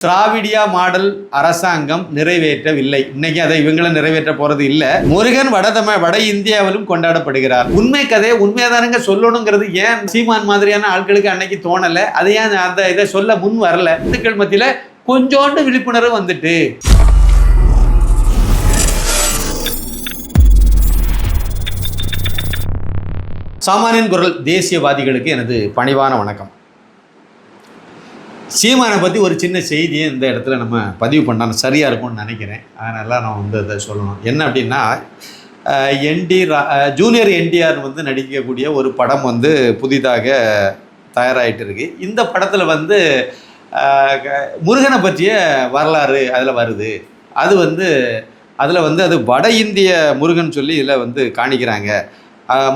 திராவிடியா model அரசாங்கம் நிறைவேற்றவில்லை. இன்னைக்கு அதை இவங்களும் நிறைவேற்ற போறது இல்ல. முருகன் வட இந்தியாவிலும் கொண்டாடப்படுகிறார். உண்மை கதையை உண்மையாதானுங்க சொல்லணுங்கிறது ஏன் சீமான் மாதிரியான ஆட்களுக்கு அன்னைக்கு தோணல? அது ஏன் அந்த இதை சொல்ல முன் வரல? இந்துக்கள் மத்தியில கொஞ்சோண்டு விழிப்புணர்வு வந்துட்டு சாமானியன் குரல் தேசியவாதிகளுக்கு எனது பணிவான வணக்கம். சீமானை பற்றி ஒரு சின்ன செய்தியை இந்த இடத்துல நம்ம பதிவு பண்ணால் சரியாக இருக்கும்னு நினைக்கிறேன். அதனால் நான் இதை சொல்லணும். என்ன அப்படின்னா, ஜூனியர் என்டிஆர் நடிக்கக்கூடிய ஒரு படம் புதிதாக தயாராகிட்டு இருக்கு. இந்த படத்தில் முருகனை பற்றிய வரலாறு அதில் வருது. அது அதில் அது வட இந்திய முருகன் சொல்லி இதில் காணிக்கிறாங்க.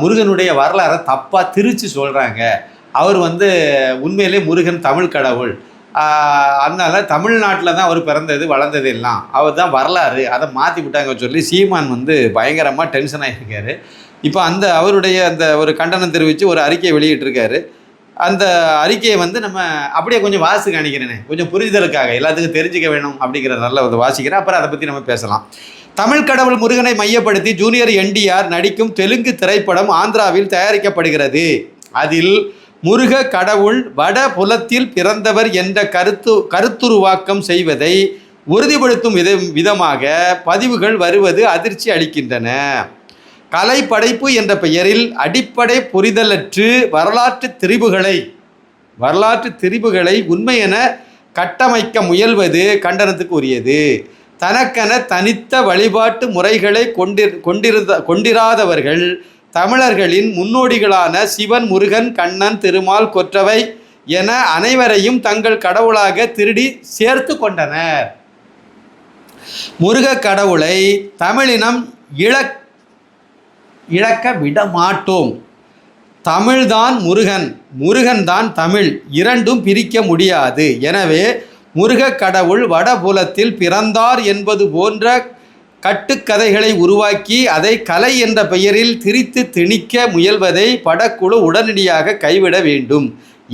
முருகனுடைய வரலாறை தப்பாக திரித்து சொல்கிறாங்க. அவர் உண்மையிலே முருகன் தமிழ் கடவுள், அதனால தமிழ்நாட்டில் தான் அவர் பிறந்தது வளர்ந்தது எல்லாம், அவர் தான் வரலாறு, அதை மாற்றி விட்டாங்க சொல்லி சீமான் பயங்கரமாக டென்ஷன் ஆகியிருக்காரு. இப்போ அவருடைய ஒரு கண்டனம் தெரிவித்து ஒரு அறிக்கையை வெளியிட்டிருக்காரு. அந்த அறிக்கையை நம்ம அப்படியே கொஞ்சம் வாசி காணிக்கிறேனே, கொஞ்சம் புரிதலுக்காக எல்லாத்துக்கும் தெரிஞ்சுக்க வேணும் அப்படிங்கிறதுனால வாசிக்கிறேன். அப்புறம் அதை பற்றி நம்ம பேசலாம். தமிழ் கடவுள் முருகனை மையப்படுத்தி ஜூனியர் என்டிஆர் நடிக்கும் தெலுங்கு திரைப்படம் ஆந்திராவில் தயாரிக்கப்படுகிறது. அதில் முருக கடவுள் வட புலத்தில் பிறந்தவர் என்ற கருத்துருவாக்கம் செய்வதை உறுதிப்படுத்தும் விதமாக பதிவுகள் வருவது அதிர்ச்சி அளிக்கின்றன. கலை படைப்பு என்ற பெயரில் அடிப்படை புரிதலற்று வரலாற்று திரிபுகளை உண்மையென கட்டமைக்க முயல்வது கண்டனத்துக்கு உரியது. தனக்கென தனித்த வழிபாட்டு முறைகளை கொண்டிராதவர்கள் தமிழர்களின் முன்னோடிகளான சிவன், முருகன், கண்ணன், திருமால், கொற்றவை என அனைவரையும் தங்கள் கடவுளாக திருடி சேர்த்து கொண்டனர். முருக கடவுளை தமிழினம் இழக்க விடமாட்டோம். தமிழ்தான் முருகன், முருகன்தான் தமிழ், இரண்டும் பிரிக்க முடியாது. எனவே முருக கடவுள் வடபுலத்தில் பிறந்தார் என்பது போன்ற கட்டுக்கதைகளை உருவாக்கி அதை கலை என்ற பெயரில் திரித்து திணிக்க முயல்வதை படக்குழு உடனடியாக கைவிட வேண்டும்.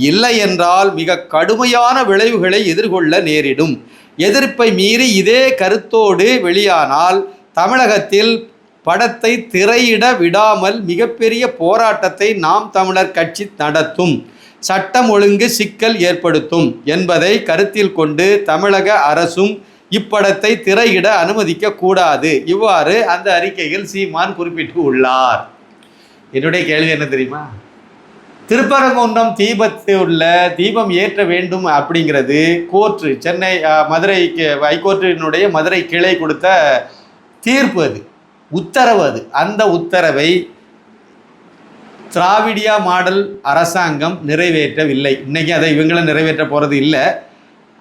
இல்லை என்றால் மிக கடுமையான விளைவுகளை எதிர்கொள்ள நேரிடும். எதிர்ப்பை மீறி இதே கருத்தோடு வெளியானால் தமிழகத்தில் படத்தை திரையிட விடாமல் மிகப்பெரிய போராட்டத்தை நாம் தமிழர் கட்சி நடத்தும். சட்டம் ஒழுங்கு சிக்கல் ஏற்படுத்தும் என்பதை கருத்தில் கொண்டு தமிழக அரசும் இப்படத்தை திரையிட அனுமதிக்க கூடாது. இவ்வாறு அந்த அறிக்கையில் சீமான் குறிப்பிட்டு உள்ளார். என்னுடைய கேள்வி என்ன தெரியுமா? திருப்பரங்குன்றம் தீபத்தில் தீபம் ஏற்ற வேண்டும் அப்படிங்கிறது கோர்ட்டு, சென்னை மதுரைக்கு ஹைகோர்ட்டினுடைய மதுரை கிளை கொடுத்த தீர்ப்பு, அது உத்தரவு. அந்த உத்தரவை திராவிடியா மாடல் அரசாங்கம் நிறைவேற்றவில்லை. இன்னைக்கு அதை இவங்களும் நிறைவேற்ற போகிறது இல்லை.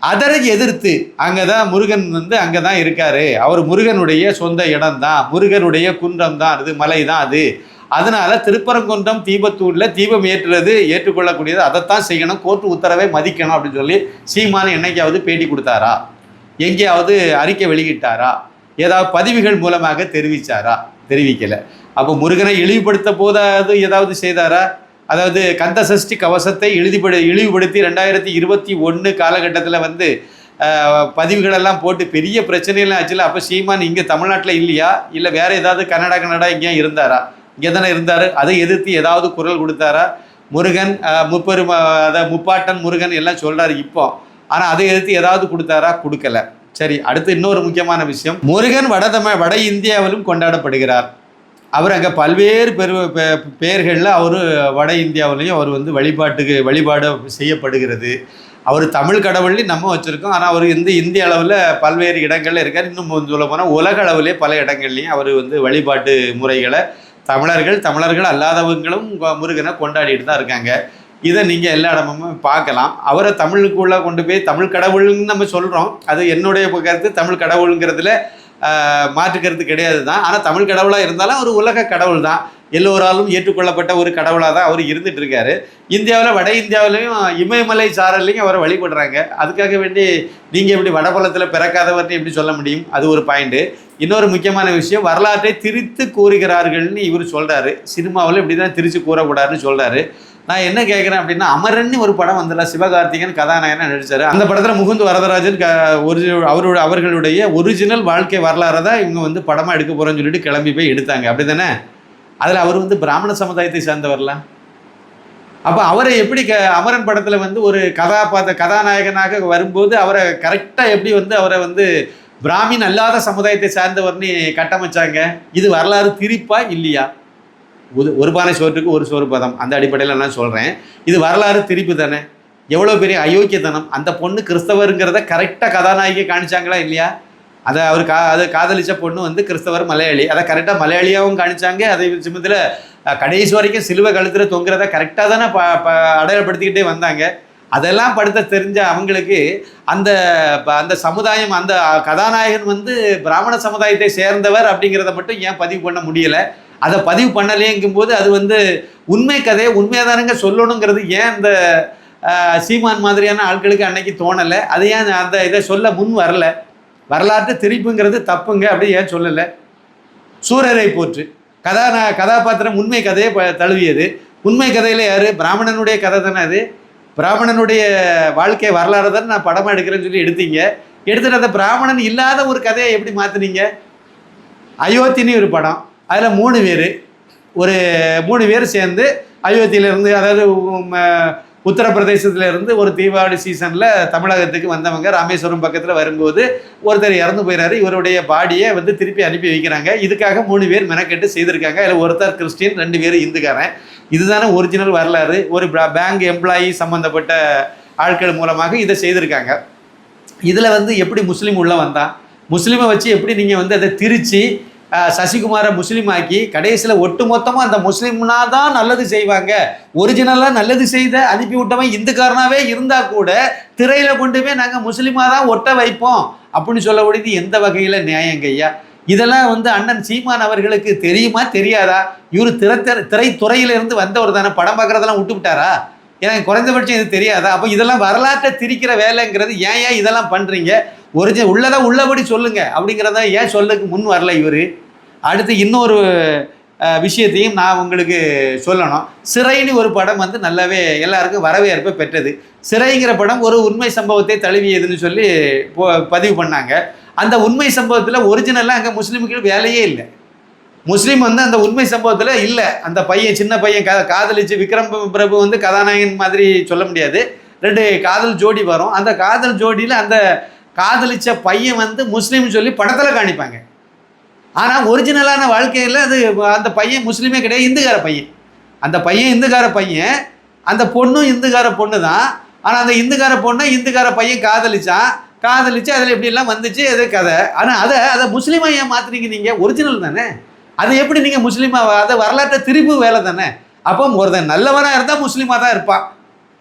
அதனை எதிர்த்து அங்கே தான் முருகன் அங்கே தான் இருக்கார், அவர் முருகனுடைய சொந்த இடம் தான், முருகனுடைய குன்றம் தான், அது மலை தான் அது. அதனால் திருப்பரங்குன்றம் தீபத்தூரில் தீபம் ஏற்றுக்கொள்ளக்கூடியது, அதைத்தான் செய்யணும், கோர்ட்டு உத்தரவை மதிக்கணும் அப்படின்னு சொல்லி சீமான் என்னைக்காவது பேட்டி கொடுத்தாரா? எங்கேயாவது அறிக்கை வெளியிட்டாரா? ஏதாவது பதிவுகள் மூலமாக தெரிவித்தாரா? தெரிவிக்கலை. அப்போ முருகனை இழிவுபடுத்த போதாவது ஏதாவது செய்தாரா? அதாவது கந்த சஷ்டி கவசத்தை இழிவுபடுத்தி 2021 காலகட்டத்தில் பதிவுகளெல்லாம் போட்டு பெரிய பிரச்சனையெல்லாம் ஆச்சுல. அப்போ சீமான் இங்கே தமிழ்நாட்டில் இல்லையா? இல்லை வேறு ஏதாவது கனடா இங்கே இருந்தாரா? இங்கே தானே இருந்தார். அதை எதிர்த்து ஏதாவது குரல் கொடுத்தாரா? முருகன் முப்பாட்டன் முருகன் எல்லாம் சொல்கிறாரு இப்போ. ஆனால் அதை எதிர்த்து ஏதாவது கொடுத்தாரா? கொடுக்கல. சரி, அடுத்து இன்னொரு முக்கியமான விஷயம். முருகன் வட இந்தியாவிலும் கொண்டாடப்படுகிறார். அவர் அங்கே பல்வேறு பெயர்களில் அவர் வட இந்தியாவிலையும் அவர் வழிபாடு செய்யப்படுகிறது. அவர் தமிழ் கடவுள்லையும் நம்ம வச்சுருக்கோம். ஆனால் அவர் இந்திய அளவில் பல்வேறு இடங்களில் இருக்கார். இன்னும் சொல்ல போனால் உலக அளவிலே பல இடங்கள்லையும் அவர் வழிபாட்டு முறைகளை தமிழர்கள் அல்லாதவங்களும் முருகனை கொண்டாடிட்டு தான் இருக்காங்க. இதை நீங்கள் எல்லா இடமும் பார்க்கலாம். அவரை தமிழுக்குள்ளே கொண்டு போய் தமிழ் கடவுள்னு நம்ம சொல்கிறோம். அது என்னுடைய கருத்து. தமிழ் கடவுளுங்கிறதுல மாற்றுக்கிறது கிடையாது தான். ஆனால் தமிழ் கடவுளாக இருந்தாலும் அவர் உலக கடவுள் தான், எல்லோராலும் ஏற்றுக்கொள்ளப்பட்ட ஒரு கடவுளாக தான் அவர் இருந்துகிட்டு இருக்காரு. இந்தியாவில் வட இந்தியாவிலையும் இமயமலை சாரல்லையும் அவரை வழிபடுறாங்க. அதுக்காக வேண்டி நீங்கள் எப்படி வடபுலத்தில் பிறக்காதவர்னு எப்படி சொல்ல முடியும்? அது ஒரு பாயிண்ட்டு. இன்னொரு முக்கியமான விஷயம், வரலாற்றை திரித்து கூறுகிறார்கள்னு இவர் சொல்கிறாரு. சினிமாவில் இப்படி தான் திரித்து கூறக்கூடாதுன்னு சொல்கிறாரு. நான் என்ன கேட்குறேன் அப்படின்னா, அமரன் ஒரு படம் வந்துடல, சிவகார்த்திகேயன் கதாநாயகனாக நடித்தார். அந்த படத்தில் முகுந்த் வரதராஜன் அவர்களுடைய ஒரிஜினல் வாழ்க்கை வரலாறு தான் இவங்க வந்து படமாக எடுக்க போகிறோன்னு சொல்லிட்டு கிளம்பி போய் எடுத்தாங்க, அப்படி தானே? அதில் அவர் வந்து பிராமண சமுதாயத்தை சேர்ந்தவர்லாம். அப்போ அவரை எப்படி அமரன் படத்தில் வந்து ஒரு கதாநாயகனாக வரும்போது அவரை கரெக்டாக எப்படி வந்து அவரை வந்து பிராமின் அல்லாத சமுதாயத்தை சார்ந்தவர்னு கட்டமைச்சாங்க? இது வரலாறு திரிப்பா இல்லையா? ஒரு பானை சோற்றுக்கு ஒரு சோறு பதம், அந்த அடிப்படையில் நான் சொல்கிறேன். இது வரலாறு திரிப்பு தானே? எவ்வளோ பெரிய அயோக்கியத்தனம்! அந்த பொண்ணு கிறிஸ்தவருங்கிறத கரெக்டாக கதாநாயகியை காணிச்சாங்களா இல்லையா? அதை அதை காதலிச்ச பொண்ணு வந்து கிறிஸ்தவர் மலையாளி, அதை கரெக்டாக மலையாளியாகவும் காணிச்சாங்க. அதே சமயத்தில் கடைசி வரைக்கும் சிலுவை கழுத்தில் தொங்குறத கரெக்டாக தானே அடையாளப்படுத்திக்கிட்டே வந்தாங்க. அதெல்லாம் படுத்த தெரிஞ்ச அவங்களுக்கு அந்த அந்த சமுதாயம், அந்த கதாநாயகன் வந்து பிராமண சமுதாயத்தை சேர்ந்தவர் அப்படிங்கிறத மட்டும் ஏன் பதிவு பண்ண முடியலை? அதை பதிவு பண்ணலேங்கும்போது அது வந்து உண்மை கதையை உண்மையாதானுங்க சொல்லணுங்கிறது ஏன் இந்த சீமான் மாதிரியான ஆட்களுக்கு அன்னைக்கு தோணலை? அது ஏன் அந்த இதை சொல்ல முன் வரல? வரலாற்று திரிப்புங்கிறது தப்புங்க அப்படி ஏன் சொல்லலை? சூரரை போற்று கதாபாத்திரம் உண்மை கதையை தழுவியது. உண்மை கதையில் யார்? பிராமணனுடைய கதை தானே அது. பிராமணனுடைய வாழ்க்கை வரலாறு தானே நான் படமாக எடுக்கிறேன்னு சொல்லி எடுத்தீங்க. எடுத்துகிட்டு அந்த பிராமணன் இல்லாத ஒரு கதையை எப்படி மாற்றினீங்க? அயோத்தின்னு ஒரு படம், அதில் 3 பேர் சேர்ந்து அயோத்தியிலேருந்து, அதாவது உத்தரப்பிரதேசத்துலேருந்து ஒரு தீபாவளி சீசனில் தமிழகத்துக்கு வந்தவங்க ராமேஸ்வரம் பக்கத்தில் வரும்போது ஒருத்தர் இறந்து போயிறாரு. இவருடைய பாடியை வந்து திருப்பி அனுப்பி வைக்கிறாங்க. இதுக்காக 3 பேர் மெனக்கெட்டு செய்திருக்காங்க. அதில் ஒருத்தர் கிறிஸ்டின், 2 பேர் இந்துக்காரன். இதுதானே ஒரிஜினல் வரலாறு. ஒரு பேங்க் எம்ப்ளாயி சம்மந்தப்பட்ட ஆட்கள் மூலமாக இதை செய்திருக்காங்க. இதில் வந்து எப்படி முஸ்லீம் உள்ளே வந்தான்? முஸ்லீமை வச்சு எப்படி நீங்கள் வந்து அதை திரித்து சசிகுமாரை முஸ்லீம் ஆக்கி கடைசியில் ஒட்டு மொத்தமாக அந்த முஸ்லீம்னா தான் நல்லது செய்வாங்க, ஒரிஜினலாக நல்லது செய்த அனுப்பி விட்டவன் இந்துக்காரனாகவே இருந்தால் கூட திரையில் கொண்டு போய் நாங்கள் முஸ்லீமாக தான் ஒட்ட வைப்போம் அப்படின்னு சொல்லக்கூடியது எந்த வகையில் நியாயங்கய்யா? இதெல்லாம் வந்து அண்ணன் சீமான் அவர்களுக்கு தெரியுமா தெரியாதா? இவர் திரைத்துறையிலிருந்து வந்தவர் தானே, படம் பார்க்குறதெல்லாம் விட்டு விட்டாரா? எனக்கு குறைந்தபட்சம் இது தெரியாதா? அப்போ இதெல்லாம் வரலாற்றை திரிக்கிற வேலைங்கிறது ஏன் இதெல்லாம் பண்ணுறீங்க? உள்ளதான் உள்ளபடி சொல்லுங்க அப்படிங்கிறத ஏன் சொல்லுக்கு முன் வரல இவர்? அடுத்து இன்னொரு விஷயத்தையும் நான் உங்களுக்கு சொல்லணும். சிறைன்னு ஒரு படம் வந்து நல்லாவே எல்லாருக்கும் வரவேற்பை பெற்றது. சிறைங்கிற படம் ஒரு உண்மை சம்பவத்தை தழுவியதுன்னு சொல்லி பதிவு பண்ணாங்க. அந்த உண்மை சம்பவத்தில் ஒரிஜினலாக அங்கே முஸ்லீமுக்கு வேலையே இல்லை. முஸ்லீம் வந்து அந்த உண்மை சம்பவத்தில் இல்லை. அந்த பையன், சின்ன பையன் காதலிச்சு விக்ரம் பிரபு வந்து கதாநாயகன் மாதிரி சொல்ல முடியாது. 2 காதல் ஜோடி வரும். அந்த காதல் ஜோடியில் அந்த காதலிச்ச பையன் வந்து முஸ்லீம்னு சொல்லி படத்தில் காணிப்பாங்க. ஆனால் ஒரிஜினலான வாழ்க்கையில் அது அந்த பையன் முஸ்லீமே கிடையாது, இந்துக்கார பையன். அந்த பையன் இந்துக்கார பையன், அந்த பொண்ணும் இந்துக்கார பொண்ணு தான். ஆனால் அந்த இந்துக்கார பொண்ணை இந்துக்கார பையன் காதலிச்சு அதில் எப்படிலாம் வந்துச்சு அது கதை. ஆனால் அதை முஸ்லீமாக ஏன் மாற்றுறீங்க நீங்கள்? ஒரிஜினல் தானே அது. எப்படி நீங்கள் முஸ்லீமாக? அதை வரலாற்றை திருப்பி வேலை தானே. அப்போ ஒருத்தன் நல்லவனாக இருந்தால் முஸ்லீமாக தான் இருப்பான்,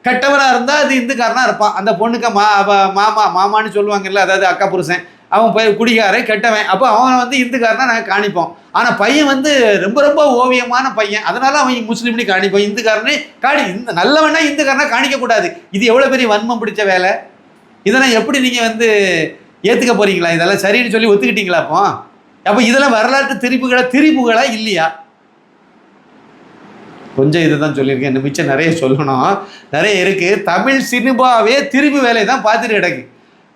கெட்டவனாக இருந்தால் அது இந்துக்காரனாக இருப்பான். அந்த பொண்ணுக்கு மாமான்னு சொல்லுவாங்கல்ல, அதாவது அக்கா புருஷன், அவன் போய் குடிகாரன் கெட்டவன், அப்போ அவனை வந்து இந்துக்காரனா நாங்கள் காணிப்போம். ஆனால் பையன் வந்து ரொம்ப ரொம்ப ஓவியமான பையன், அதனால அவன் முஸ்லீம்னு காணிப்போம். இந்துக்காரனே இந்த நல்லவனா இந்துக்காரனா காணிக்கக்கூடாது. இது எவ்வளோ பெரிய வன்மம் பிடிச்ச வேலை? இதெல்லாம் எப்படி நீங்கள் வந்து ஏற்றுக்க போகிறீங்களா? இதெல்லாம் சரின்னு சொல்லி ஒத்துக்கிட்டீங்களா? அப்போ இதெல்லாம் வரலாற்று திரிப்புகளா இல்லையா? கொஞ்சம் இதை தான் சொல்லியிருக்கேன், இந்த மிச்சம் நிறைய சொல்லணும், நிறைய இருக்குது. தமிழ் சினிமாவே திரும்பி வேலையை தான் பார்த்துட்டு கிடக்கு.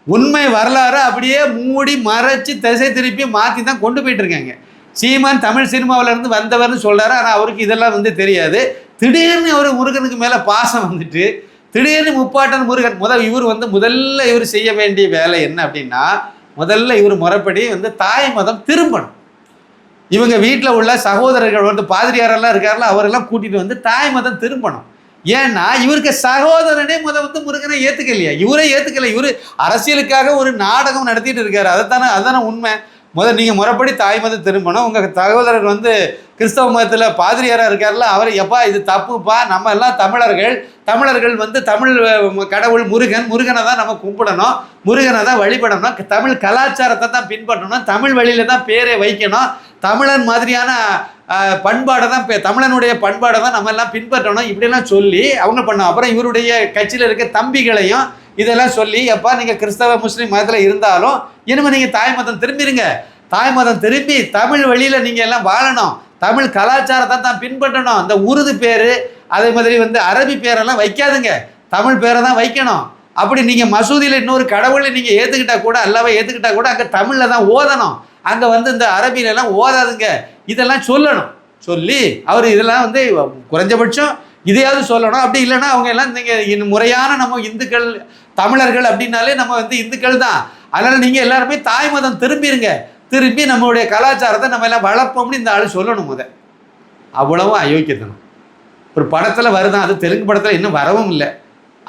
உண்மை வரலாறு அப்படியே மூடி மறைச்சி திசை திருப்பி மாற்றி தான் கொண்டு போயிட்டு இருக்காங்க. சீமான் தமிழ் சினிமாவிலேருந்து வந்தவர்னு சொல்கிறாரு, ஆனால் அவருக்கு இதெல்லாம் வந்து தெரியாது. திடீர்னு அவர் முருகனுக்கு மேலே பாசம் வந்துட்டு திடீர்னு முப்பாட்டன் முருகன் முதல்ல இவர் செய்ய வேண்டிய வேலை என்ன அப்படின்னா, முதல்ல இவர் முறைப்படி வந்து தாய் மதம் திரும்பணும். இவங்க வீட்டில் உள்ள சகோதரர்கள் வந்து பாதிரியாரெல்லாம் இருக்காருல்ல, அவரெல்லாம் கூட்டிகிட்டு வந்து தாய் மதம் திரும்பணும். ஏன்னா இவருக்கு சகோதரனே வந்து முருகனை ஏற்றுக்கலையா? இவரே ஏற்றுக்கலை. இவர் அரசியலுக்காக ஒரு நாடகம் நடத்திட்டு இருக்காரு. அதுதானே உண்மை. நீங்கள் முறைப்படி தாய் மதம் திரும்பணும். உங்கள் சகோதரர் வந்து கிறிஸ்தவ மதத்தில் பாதிரியாராக இருக்காருல்ல, அவர் எப்பா இது தப்புப்பா, நம்ம எல்லாம் தமிழர்கள் வந்து தமிழ் கடவுள் முருகனை தான் நம்ம கும்பிடணும், முருகனை தான் வழிபடணும், தமிழ் கலாச்சாரத்தை தான் பின்பற்றணும், தமிழ் வழியில் தான் பேரை வைக்கணும், தமிழன் மாதிரியான பண்பாடை தான் தமிழனுடைய பண்பாடை தான் நம்ம எல்லாம் பின்பற்றணும், இப்படிலாம் சொல்லி அவங்க பண்ணோம். அப்புறம் இவருடைய கட்சியில் இருக்க தம்பிகளையும் இதெல்லாம் சொல்லி, எப்பா நீங்கள் கிறிஸ்தவ முஸ்லீம் மதத்தில் இருந்தாலும் இனிமேல் நீங்கள் தாய் மதம் திரும்பிடுங்க, தாய் மதம் திரும்பி தமிழ் வழியில் நீங்கள் எல்லாம் வாழணும், தமிழ் கலாச்சாரத்தை தான் பின்பற்றணும், அந்த உருது பேர் அதே மாதிரி வந்து அரபி பேரெல்லாம் வைக்காதுங்க, தமிழ் பேரை தான் வைக்கணும். அப்படி நீங்கள் மசூதியில் இன்னொரு கடவுளை நீங்கள் ஏற்றுக்கிட்டா கூட, அல்லாவை ஏற்றுக்கிட்டா கூட அங்கே தமிழில் தான் ஓதணும். அங்கே வந்து இந்த அரபியிலெல்லாம் ஓதாதுங்க. இதெல்லாம் சொல்லணும். சொல்லி அவர் இதெல்லாம் வந்து குறைஞ்சபட்சம் இதையாவது சொல்லணும். அப்படி இல்லைன்னா அவங்க எல்லாம் நீங்கள் முறையான நம்ம இந்துக்கள் தமிழர்கள் அப்படின்னாலே நம்ம வந்து இந்துக்கள் தான். அதனால் நீங்கள் எல்லாருமே தாய் மதம் திரும்பிடுங்க. திரும்பி நம்மளுடைய கலாச்சாரத்தை நம்ம எல்லாம் வளர்ப்போம்னு இந்த ஆள் சொல்லணும். அவ்வளவும் அயோக்கியத்தனம். ஒரு படத்தில் வருதான், அது தெலுங்கு படத்தில் இன்னும் வரவும் இல்லை.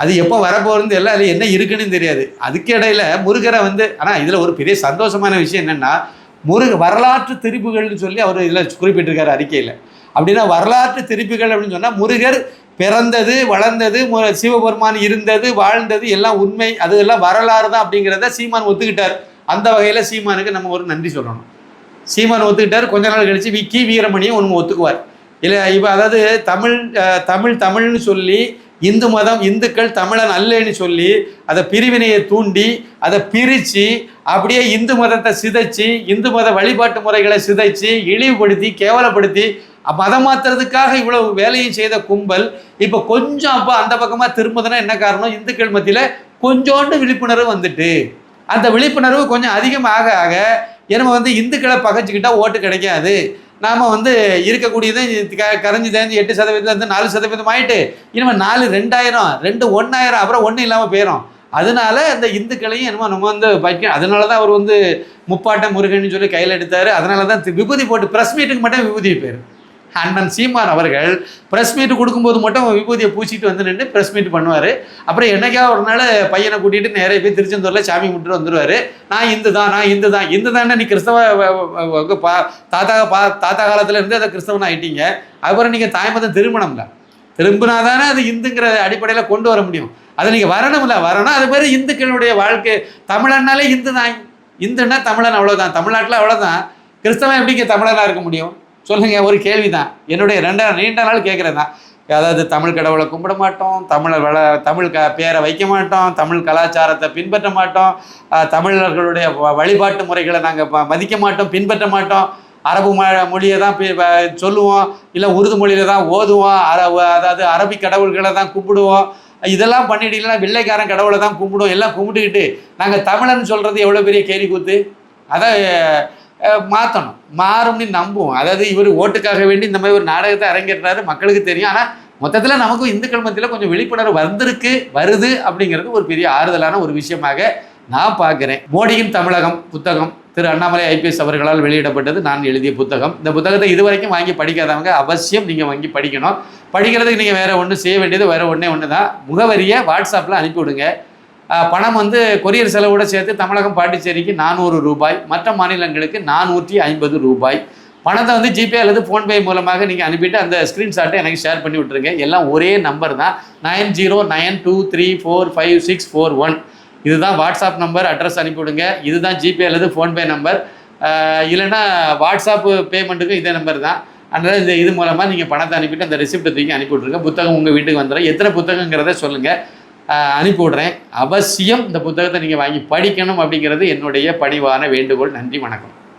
அது எப்போ வரப்போகிறது எல்லாம் அதில் என்ன இருக்குன்னு தெரியாது. அதுக்கு இடையில முருகரை வந்து, ஆனால் இதில் ஒரு பெரிய சந்தோஷமான விஷயம் என்னென்னா, வரலாற்று திருப்புகள்னு சொல்லி அவர் இதில் குறிப்பிட்டிருக்காரு அறிக்கையில். அப்படின்னா வரலாற்று திருப்புகள் அப்படின்னு சொன்னால் முருகர் பிறந்தது, வளர்ந்தது, சிவபெருமான் இருந்தது, வாழ்ந்தது எல்லாம் உண்மை, அது எல்லாம் வரலாறு தான் அப்படிங்கிறத சீமான் ஒத்துக்கிட்டார். அந்த வகையில் சீமானுக்கு நம்ம ஒரு நன்றி சொல்லணும். சீமான் ஒத்துக்கிட்டார். கொஞ்ச நாள் கழித்து விக்கி வீரமணியும் ஒன்று ஒத்துக்குவார். இல்லை இப்போ அதாவது தமிழ்னு சொல்லி இந்து மதம், இந்துக்கள் தமிழன் அல்லன்னு சொல்லி அதை பிரிவினையை தூண்டி அதை பிரித்து அப்படியே இந்து மதத்தை சிதைச்சி, இந்து மத வழிபாட்டு முறைகளை சிதைச்சி, இழிவுபடுத்தி, கேவலப்படுத்தி மதம் மாற்றுறதுக்காக இவ்வளவு வேலையும் செய்த கும்பல் இப்போ கொஞ்சம் அப்போ அந்த பக்கமாக திரும்புதுன்னா என்ன காரணம்? இந்துக்கள் மத்தியில் கொஞ்சோண்டு விழிப்புணர்வு வந்துட்டு, அந்த விழிப்புணர்வு கொஞ்சம் அதிகமாக ஆக நம்ம வந்து இந்துக்களை பகைச்சிக்கிட்டா ஓட்டு கிடைக்காது. நாம் வந்து இருக்கக்கூடியது கரைஞ்சி தேஞ்சு 8% 4% ஆகிட்டு இனிமேல் 4 2000 2 1000 அப்புறம் ஒன்றும் இல்லாமல் போயிடும். அதனால இந்த இந்துக்களையும் என்னமோ நம்ம வந்து வைக்க, அதனால தான் அவர் வந்து முப்பாட்ட முருகன் சொல்லி கையில் எடுத்தார். அதனால தான் விபூதி போட்டு ப்ரெஸ் மீட்டுக்கு மட்டும் விபூதி பேர். அண்ணன் சீமான் அவர்கள் ப்ரெஸ் மீட்டு கொடுக்கும்போது மட்டும் விபூதியை பூச்சிட்டு வந்து நின்று ப்ரெஸ் மீட் பண்ணுவார். அப்புறம் என்னைக்கா ஒரு நாள் பையனை கூட்டிகிட்டு நிறைய பேர் திருச்செந்தூரில் சாமி கும்பிட்டு வந்துடுவார். நான் இந்து தான் நீ கிறிஸ்தவ தாத்தா காலத்தில் இருந்து அதை கிறிஸ்தவன் ஆகிட்டீங்க. அப்புறம் நீங்கள் தாய்மதம் திரும்பினா தானே அது இந்துங்கிற அடிப்படையில் கொண்டு வர முடியும். அதை நீங்கள் வரணும். அது பேர் இந்துக்களுடைய வாழ்க்கை. தமிழன்னாலே இந்துன்னா தமிழன், அவ்வளோதான். தமிழ்நாட்டில் அவ்வளோதான். கிறிஸ்தவன் எப்படிங்க தமிழனாக இருக்க முடியும் சொல்லுங்க? ஒரு கேள்வி தான். என்னுடைய நீண்ட நாள் கேட்குறது தான். அதாவது தமிழ் கடவுளை கும்பிட மாட்டோம், தமிழ் பேரை வைக்க மாட்டோம், தமிழ் கலாச்சாரத்தை பின்பற்ற மாட்டோம், தமிழர்களுடைய வழிபாட்டு முறைகளை நாங்கள் மதிக்க மாட்டோம், பின்பற்ற மாட்டோம், அரபு மொழியை தான் சொல்லுவோம், இல்லை உருது மொழியில் தான் ஓதுவோம், அதாவது அரபி கடவுள்களை தான் கும்பிடுவோம். இதெல்லாம் பண்ணிட்டீங்கன்னா வெள்ளைக்காரன் கடவுளை தான் கும்பிடுவோம். எல்லாம் கும்பிட்டுக்கிட்டு நாங்கள் தமிழன்னு சொல்கிறது எவ்வளோ பெரிய கேலி கூத்து. அதை மாற்றணும், மாறும்னு நம்புவோம். அதாவது இவர் ஓட்டுக்காக வேண்டி இந்த மாதிரி ஒரு நாடகத்தை அரங்கேற்றாரு, மக்களுக்கு தெரியும். ஆனால் மொத்தத்தில் நமக்கும் இந்துக்கள் மத்தியில் கொஞ்சம் விழிப்புணர்வு வருது அப்படிங்கிறது ஒரு பெரிய ஆறுதலான ஒரு விஷயமாக நான் பார்க்குறேன். மோடியின் தமிழகம் புத்தகம் திரு அண்ணாமலை IPS அவர்களால் வெளியிடப்பட்டது. நான் எழுதிய புத்தகம். இந்த புத்தகத்தை இதுவரைக்கும் வாங்கி படிக்காதவங்க அவசியம் நீங்கள் வாங்கி படிக்கணும். படிக்கிறதுக்கு நீங்கள் வேறு ஒன்று செய்ய வேண்டியது வேறு ஒன்று தான். முகவரியை வாட்ஸ்அப்பில் அனுப்பிவிடுங்க. பணம் வந்து கொரியர் செலவோடு சேர்த்து தமிழகம் பாண்டிச்சேரிக்கு 400 ரூபாய், மற்ற மாநிலங்களுக்கு 450 ரூபாய். பணத்தை வந்து ஜிபே அல்லது ஃபோன்பே மூலமாக நீங்கள் அனுப்பிட்டு அந்த ஸ்க்ரீன்ஷாட்டை எனக்கு ஷேர் பண்ணி விட்டுருங்க. எல்லாம் ஒரே நம்பர் தான், 9092345641. இதுதான் வாட்ஸ்அப் நம்பர். அட்ரஸ் அனுப்பிவிடுங்க. இதுதான் ஜிபே அல்லது ஃபோன்பே நம்பர். இல்லைன்னா வாட்ஸ்அப் பேமெண்ட்டுக்கும் இதே நம்பர் தான். அதனால் இது மூலமாக நீங்கள் பணத்தை அனுப்பிட்டு அந்த ரெசிப்டை தூக்கி அனுப்பி விட்ருங்க. புத்தகம் உங்கள் வீட்டுக்கு வந்துடும். எத்தனை புத்தகங்கிறத சொல்லுங்கள், அனுப்பி விட்றேன். அவசியம் இந்த புத்தகத்தை நீங்கள் வாங்கி படிக்கணும் அப்படிங்கிறது என்னுடைய பணிவான வேண்டுகோள். நன்றி, வணக்கம்.